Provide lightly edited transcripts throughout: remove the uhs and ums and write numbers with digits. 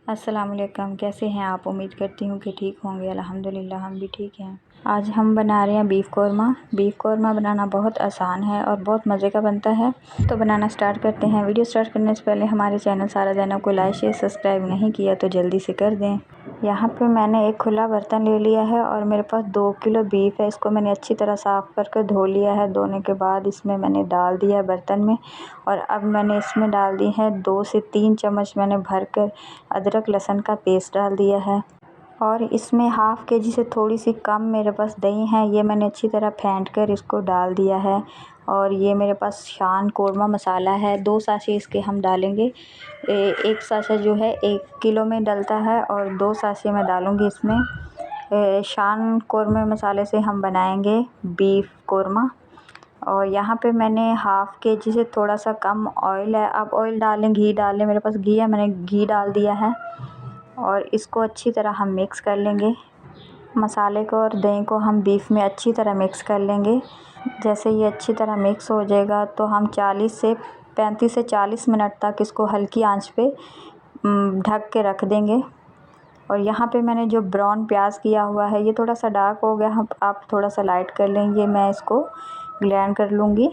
अस्सलाम वालेकुम। कैसे हैं आप? उम्मीद करती हूँ कि ठीक होंगे। अल्हम्दुलिल्लाह हम भी ठीक हैं। आज हम बना रहे हैं बीफ़ कौरमा। बीफ़ कौरमा बनाना बहुत आसान है और बहुत मज़े का बनता है। तो बनाना स्टार्ट करते हैं। वीडियो स्टार्ट करने से पहले हमारे चैनल सारा ज़ैनब को लाइक शेयर सब्सक्राइब नहीं किया तो जल्दी से कर दें। यहाँ पे मैंने एक खुला बर्तन ले लिया है और मेरे पास 2 किलो बीफ है। इसको मैंने अच्छी तरह साफ़ करके धो लिया है। धोने के बाद इसमें मैंने डाल दिया है बर्तन में और अब मैंने इसमें डाल दी है 2 से 3 चम्मच मैंने भर कर अदरक लहसुन का पेस्ट डाल दिया है। और इसमें हाफ़ केजी से थोड़ी सी कम मेरे पास दही है, ये मैंने अच्छी तरह फेंट कर इसको डाल दिया है। और ये मेरे पास शान कौरमा मसाला है, 2 साशे इसके हम डालेंगे। एक साशा जो है 1 किलो में डलता है और 2 साशे मैं डालूँगी इसमें। शान कौरमे मसाले से हम बनाएंगे बीफ़ कौरमा। और यहाँ पे मैंने हाफ़ केजी से थोड़ा सा कम ऑयल है। आप ऑयल डालें, घी डालें, मेरे पास घी है, मैंने घी डाल दिया है। और इसको अच्छी तरह हम मिक्स कर लेंगे। मसाले को और दही को हम बीफ में अच्छी तरह मिक्स कर लेंगे। जैसे ये अच्छी तरह मिक्स हो जाएगा तो हम 35 से 40 मिनट तक इसको हल्की आंच पे ढक के रख देंगे। और यहाँ पे मैंने जो ब्राउन प्याज किया हुआ है ये थोड़ा सा डार्क हो गया, हम आप थोड़ा सा लाइट कर लेंगे। मैं इसको ग्राइंड कर लूँगी,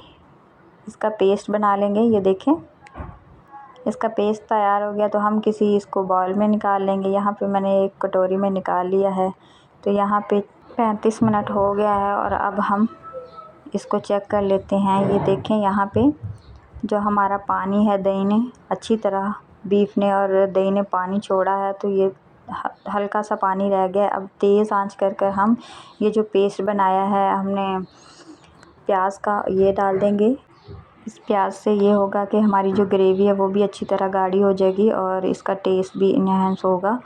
इसका पेस्ट बना लेंगे। ये देखें इसका पेस्ट तैयार हो गया तो हम किसी इसको बाउल में निकाल लेंगे। यहाँ पे मैंने एक कटोरी में निकाल लिया है। तो यहाँ पे 35 मिनट हो गया है और अब हम इसको चेक कर लेते हैं। ये देखें यहाँ पे जो हमारा पानी है, दही ने अच्छी तरह बीफ ने और दही ने पानी छोड़ा है, तो ये हल्का सा पानी रह गया। अब तेज़ आंच कर हम ये जो पेस्ट बनाया है हमने प्याज का, ये डाल देंगे। इस प्याज से ये होगा कि हमारी जो ग्रेवी है वो भी अच्छी तरह गाढ़ी हो जाएगी और इसका टेस्ट भी इन्हेंस होगा।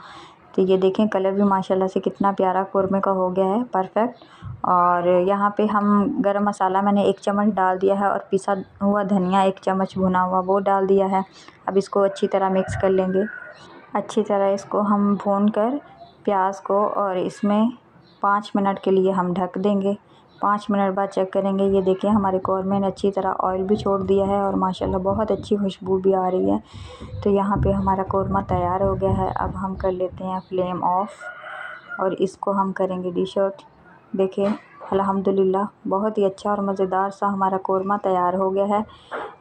तो ये देखें कलर भी माशाल्लाह से कितना प्यारा कौरमे का हो गया है, परफेक्ट। और यहाँ पे हम गरम मसाला मैंने 1 चम्मच डाल दिया है और पिसा हुआ धनिया 1 चम्मच भुना हुआ वो डाल दिया है। अब इसको अच्छी तरह मिक्स कर लेंगे। अच्छी तरह इसको हम भून कर प्याज को और इसमें 5 मिनट के लिए हम ढक देंगे। 5 मिनट बाद चेक करेंगे। ये देखिए हमारे कौरमे ने अच्छी तरह ऑयल भी छोड़ दिया है और माशाल्लाह बहुत अच्छी खुशबू भी आ रही है। तो यहाँ पे हमारा कौरमा तैयार हो गया है। अब हम कर लेते हैं फ्लेम ऑफ और इसको हम करेंगे डिश आउट। देखिए अल्हम्दुलिल्लाह बहुत ही अच्छा और मज़ेदार सा हमारा कौरमा तैयार हो गया है।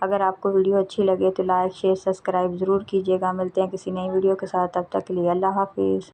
अगर आपको वीडियो अच्छी लगे तो लाइक शेयर सब्सक्राइब ज़रूर कीजिएगा। मिलते हैं किसी नई वीडियो के साथ, तब तक के लिए अल्लाह हाफ़िज़।